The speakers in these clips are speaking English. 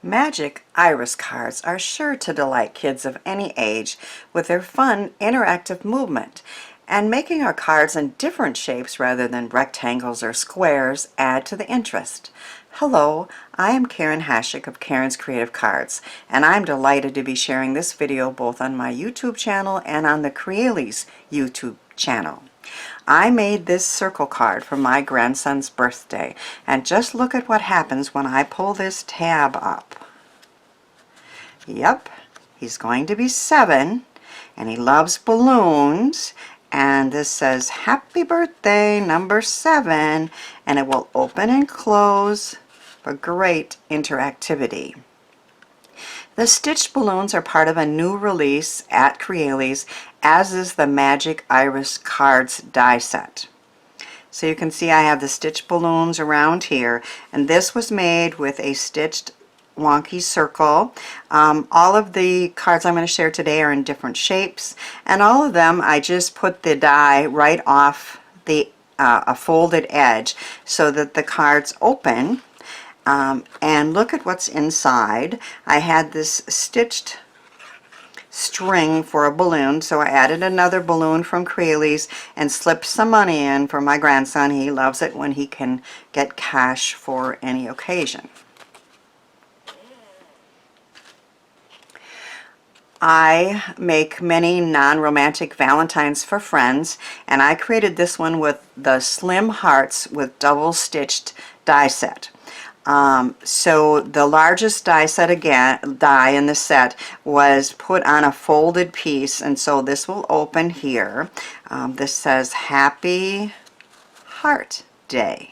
Magic iris cards are sure to delight kids of any age with their fun, interactive movement, and making our cards in different shapes rather than rectangles or squares add to the interest. Hello, I am Karen Hashik of Karen's Creative Cards, and I'm delighted to be sharing this video both on my YouTube channel and on the Crealies YouTube channel. I made this circle card for my grandson's birthday, and just look at what happens when I pull this tab up. Yep, he's going to be 7, and he loves balloons, and this says happy birthday number 7, and it will open and close for great interactivity. The stitched balloons are part of a new release at Crealies, as is the Magic Iris Cardzz die set. So you can see I have the stitched balloons around here, and this was made with a stitched wonky circle. All of the cards I'm going to share today are in different shapes, and all of them I just put the die right off the a folded edge so that the cards open. And look at what's inside. I had this stitched string for a balloon, so I added another balloon from Crealies and slipped some money in for my grandson. He loves it when he can get cash for any occasion. I make many non-romantic Valentines for friends, and I created this one with the Slim Hearts with double stitched die set. So the largest die in the set was put on a folded piece, and so this will open here. This says Happy Heart Day.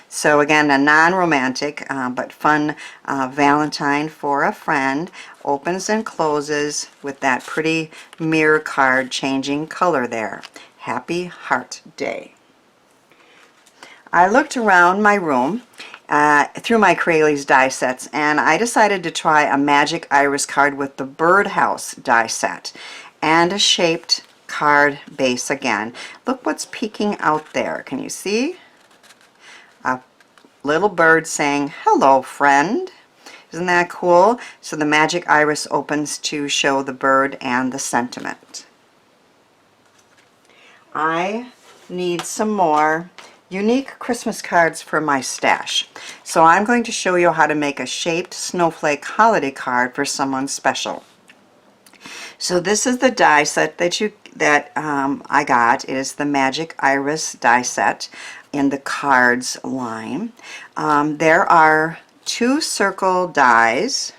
So again, a non-romantic but fun Valentine for a friend. Opens and closes with that pretty mirror card changing color there. Happy Heart Day. I looked around my room through my Crealies die sets, and I decided to try a Magic Iris card with the Birdhouse die set and a shaped card base again. Look what's peeking out there. Can you see? A little bird saying, "Hello, friend." Isn't that cool? So the Magic Iris opens to show the bird and the sentiment. I need some more unique Christmas cards for my stash. So I'm going to show you how to make a shaped snowflake holiday card for someone special. So this is the die set that I got. It is the Magic Iris die set in the Cardzz line. There are 2 circle dies.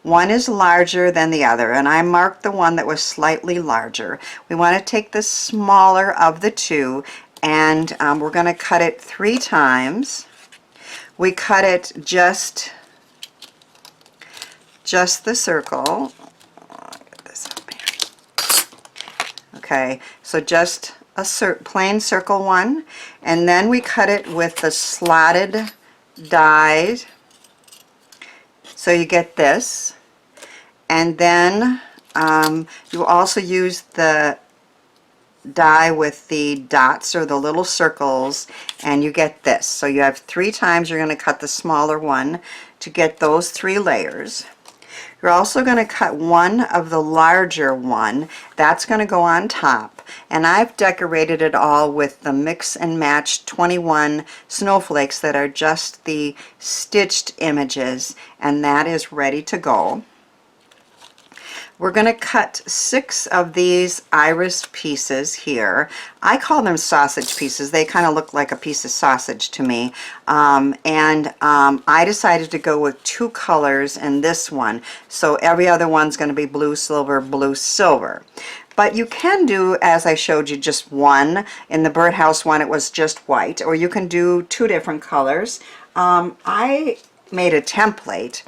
One is larger than the other, and I marked the one that was slightly larger. We want to take the smaller of the 2, and we're going to cut it 3 times. We cut it just the circle. Get this up here. Okay, so just a plain circle one, and then we cut it with the slotted dies, so you get this, and then you also use the die with the dots or the little circles, and you get this. So you have 3 times you're going to cut the smaller one to get those 3 layers. You're also going to cut one of the larger one. That's going to go on top, and I've decorated it all with the mix and match 21 snowflakes that are just the stitched images, and that is ready to go. We're going to cut 6 of these iris pieces here. I call them sausage pieces. They kind of look like a piece of sausage to me. I decided to go with 2 colors in this one. So every other one's going to be blue, silver, blue, silver. But you can do, as I showed you, just one. In the birdhouse one, it was just white. Or you can do 2 different colors. I made a template.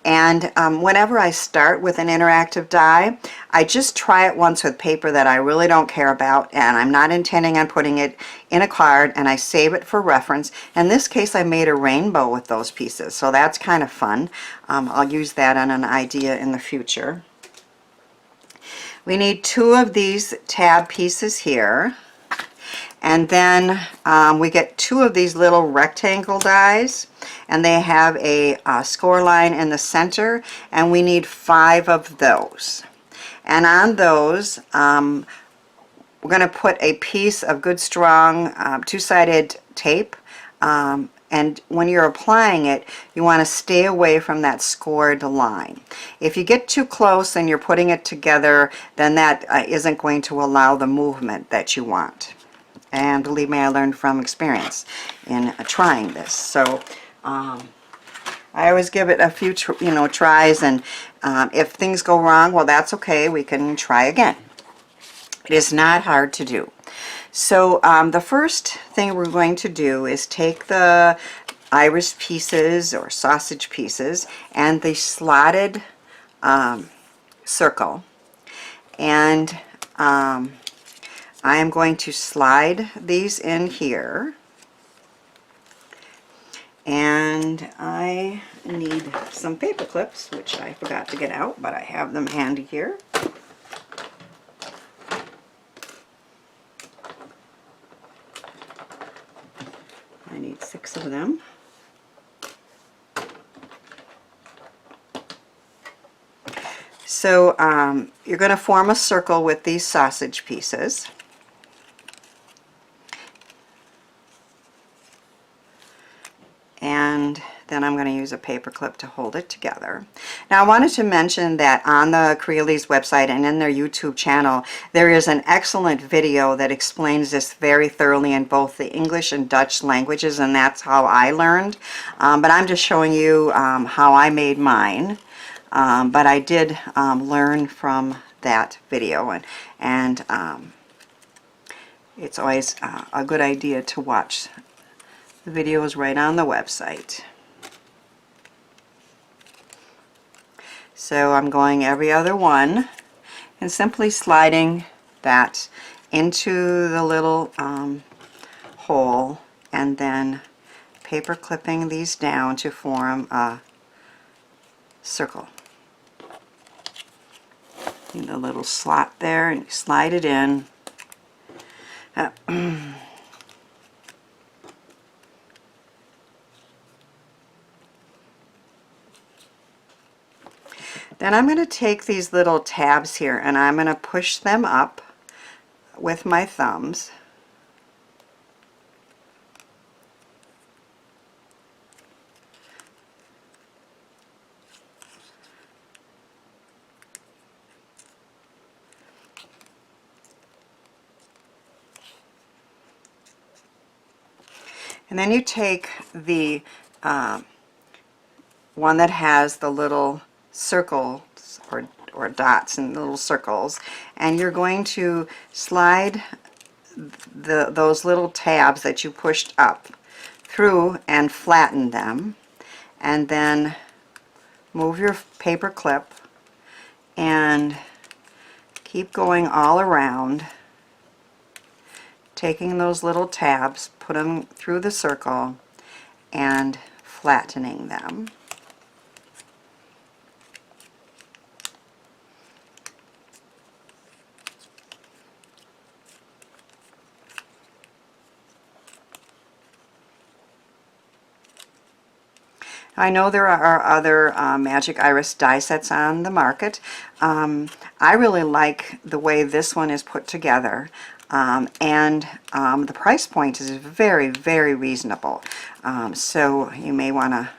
And whenever I start with an interactive die, I just try it once with paper that I really don't care about, and I'm not intending on putting it in a card, and I save it for reference. In this case, I made a rainbow with those pieces, so that's kind of fun. I'll use that on an idea in the future. We need 2 of these tab pieces here, and then we get 2 of these little rectangle dies. and they have a score line in the center, and we need 5 of those. And on those, we're going to put a piece of good strong two-sided tape, and when you're applying it, you want to stay away from that scored line. If you get too close and you're putting it together, then that isn't going to allow the movement that you want. And believe me, I learned from experience in trying this. So I always give it a few tries, and if things go wrong, well, that's okay. We can try again. It is not hard to do. So the first thing we're going to do is take the iris pieces or sausage pieces and the slotted circle, and I am going to slide these in here, and I need some paper clips, which I forgot to get out, but I have them handy here. I need 6 of them. So you're going to form a circle with these sausage pieces. And then I'm going to use a paper clip to hold it together. Now I wanted to mention that on the Crealies website and in their YouTube channel, there is an excellent video that explains this very thoroughly in both the English and Dutch languages, and that's how I learned. But I'm just showing you how I made mine. But I did learn from that video, and it's always a good idea to watch the videos right on the website. So I'm going every other one and simply sliding that into the little hole, and then paper clipping these down to form a circle. In the little slot there, and you slide it in. Then I'm going to take these little tabs here and I'm going to push them up with my thumbs. And then you take the one that has the little circles or dots and little circles, and you're going to slide those little tabs that you pushed up through and flatten them, and then move your paper clip and keep going all around, taking those little tabs, put them through the circle and flattening them. I know there are other Magic Iris die sets on the market. I really like the way this one is put together, and the price point is very, very reasonable. So you may want to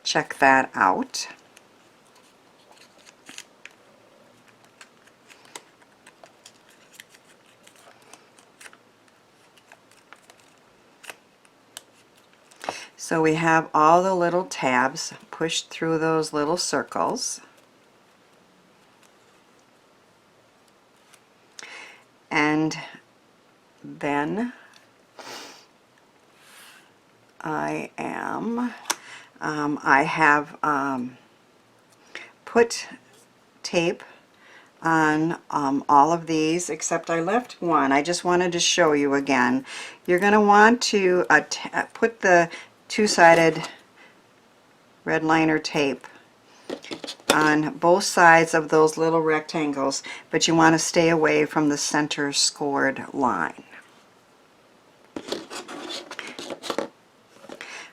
check that out. So we have all the little tabs pushed through those little circles. And then I have put tape on all of these, except I left one. I just wanted to show you again. You're going to want to put the two-sided red liner tape on both sides of those little rectangles, but you want to stay away from the center scored line.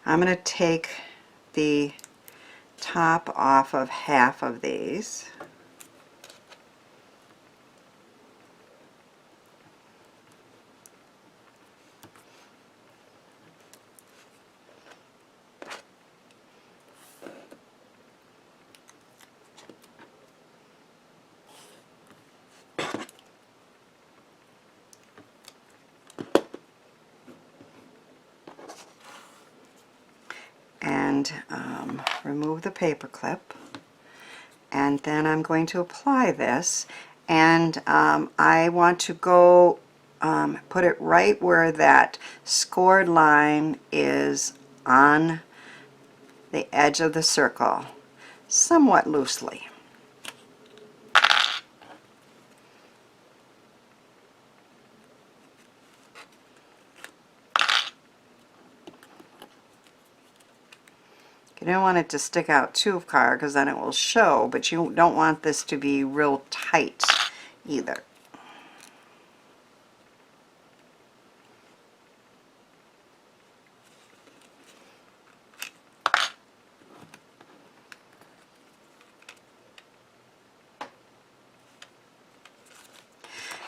I'm going to take the top off of half of these. And remove the paper clip, and then I'm going to apply this, and I want to go put it right where that scored line is on the edge of the circle, somewhat loosely. You don't want it to stick out too far because then it will show, but you don't want this to be real tight either.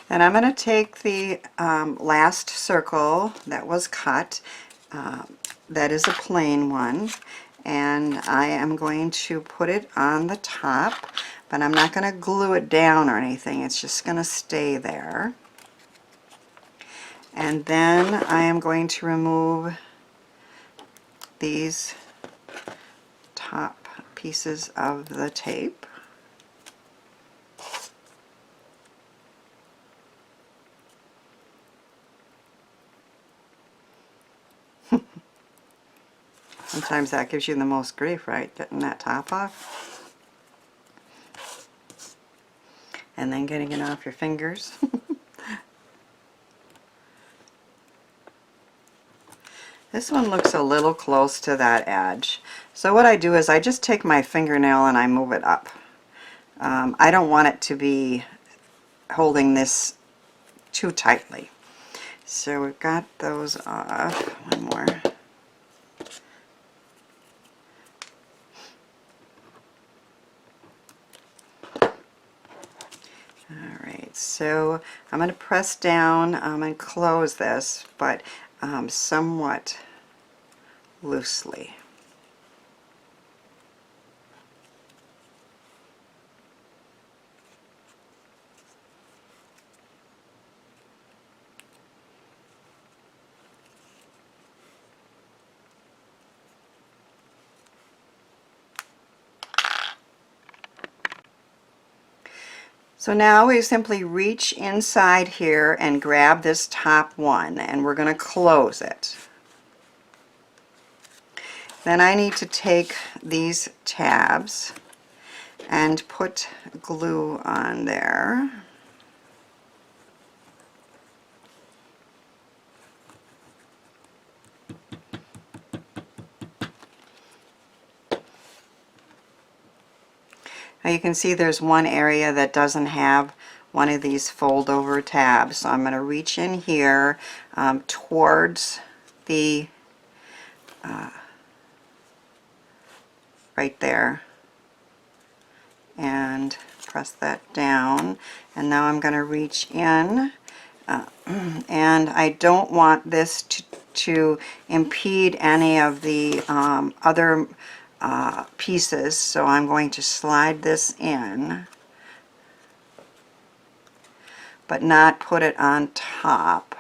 Then I'm going to take the last circle that was cut, that is a plain one, and I am going to put it on the top, but I'm not going to glue it down or anything. It's just going to stay there. And then I am going to remove these top pieces of the tape. Sometimes that gives you the most grief, right? Getting that top off. And then getting it off your fingers. This one looks a little close to that edge. So what I do is I just take my fingernail and I move it up. I don't want it to be holding this too tightly. So we've got those off. One more. Alright, so I'm going to press down and close this, but somewhat loosely. So now we simply reach inside here and grab this top one, and we're going to close it. Then I need to take these tabs and put glue on there. Now you can see there's one area that doesn't have one of these fold over tabs. So I'm going to reach in here towards the right there and press that down, and now I'm going to reach in and I don't want this to impede any of the other pieces, so I'm going to slide this in but not put it on top.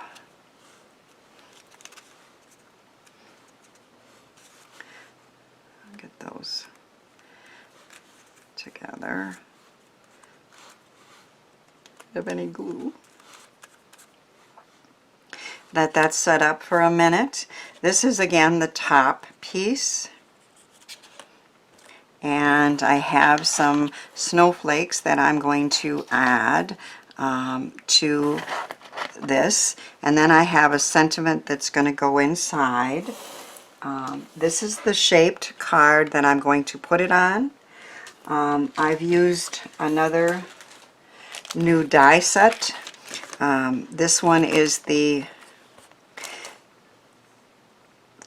Get those together. Have any glue. Let that set up for a minute. This is again the top piece, and I have some snowflakes that I'm going to add to this, and then I have a sentiment that's going to go inside. This is the shaped card that I'm going to put it on. I've used another new die set. This one is the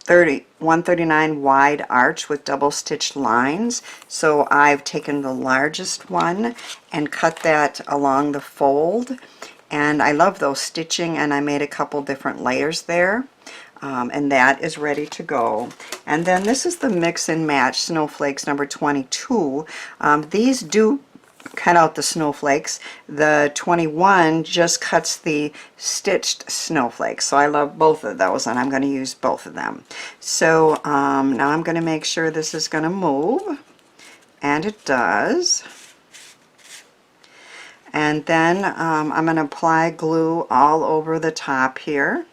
139 wide arch with double stitched lines. So I've taken the largest one and cut that along the fold, and I love those stitching, and I made a couple different layers there. And that is ready to go. And then this is the Mix and Match Snowflakes number 22. These do cut out the snowflakes. The 21 just cuts the stitched snowflakes. So I love both of those, and I'm going to use both of them. So now I'm going to make sure this is going to move, and it does. And then I'm going to apply glue all over the top here.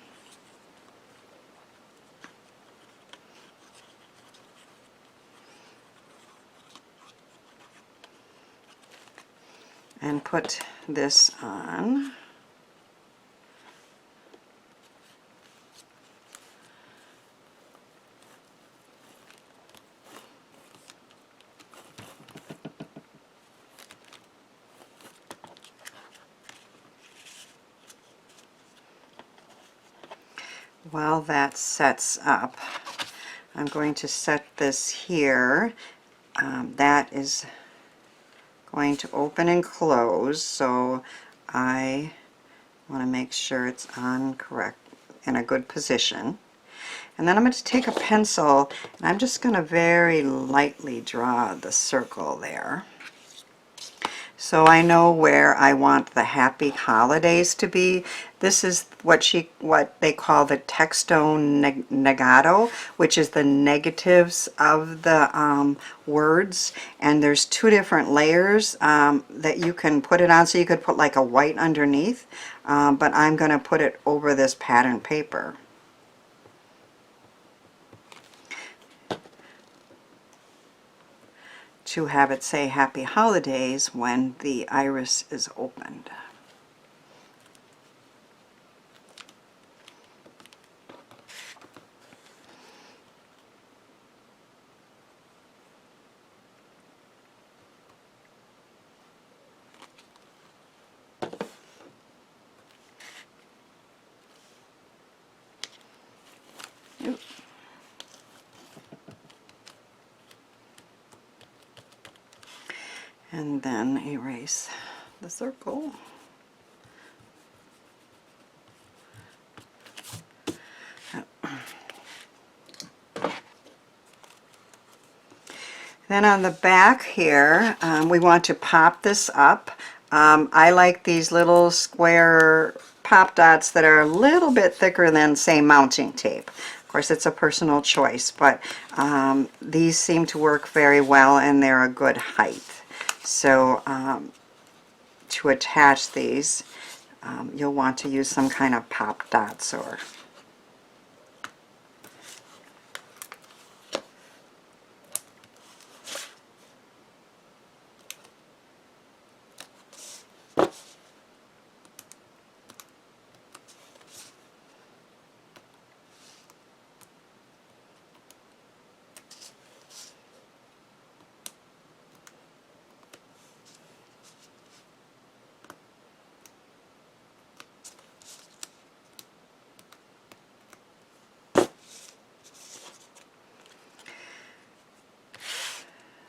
And put this on. While that sets up, I'm going to set this here. That is going to open and close, so I want to make sure it's on correct, in a good position. And then I'm going to take a pencil, and I'm just going to very lightly draw the circle there. So I know where I want the happy holidays to be. This is what they call the Texto Negativo, which is the negatives of the words. And there's two different layers that you can put it on. So you could put like a white underneath, but I'm going to put it over this pattern paper. To have it say Happy Holidays when the iris is opened. Oops. And then erase the circle. Then on the back here, we want to pop this up. I like these little square pop dots that are a little bit thicker than, say, mounting tape. Of course, it's a personal choice, but these seem to work very well, and they're a good height. So to attach these, you'll want to use some kind of pop dots or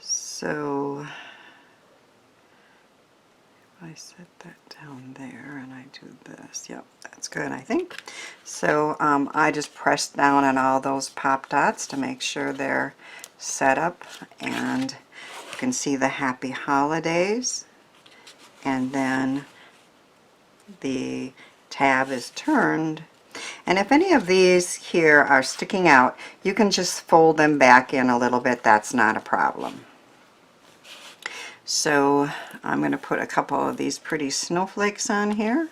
so if I set that down there and I do this, yep, that's good, I think. So I just press down on all those pop dots to make sure they're set up, and you can see the Happy Holidays, and then the tab is turned. And if any of these here are sticking out, you can just fold them back in a little bit. That's not a problem. So I'm going to put a couple of these pretty snowflakes on here.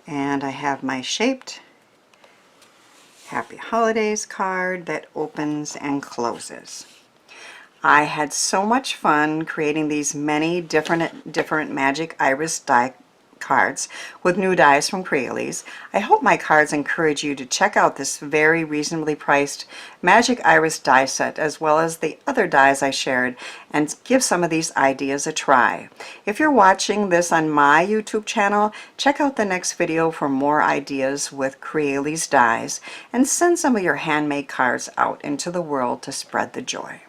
And I have my shaped Happy Holidays card that opens and closes. I had so much fun creating these many different magic iris die cards with new dies from Crealies. I hope my cards encourage you to check out this very reasonably priced Magic Iris die set as well as the other dies I shared, and give some of these ideas a try. If you're watching this on my YouTube channel, check out the next video for more ideas with Crealies dies, and send some of your handmade cards out into the world to spread the joy.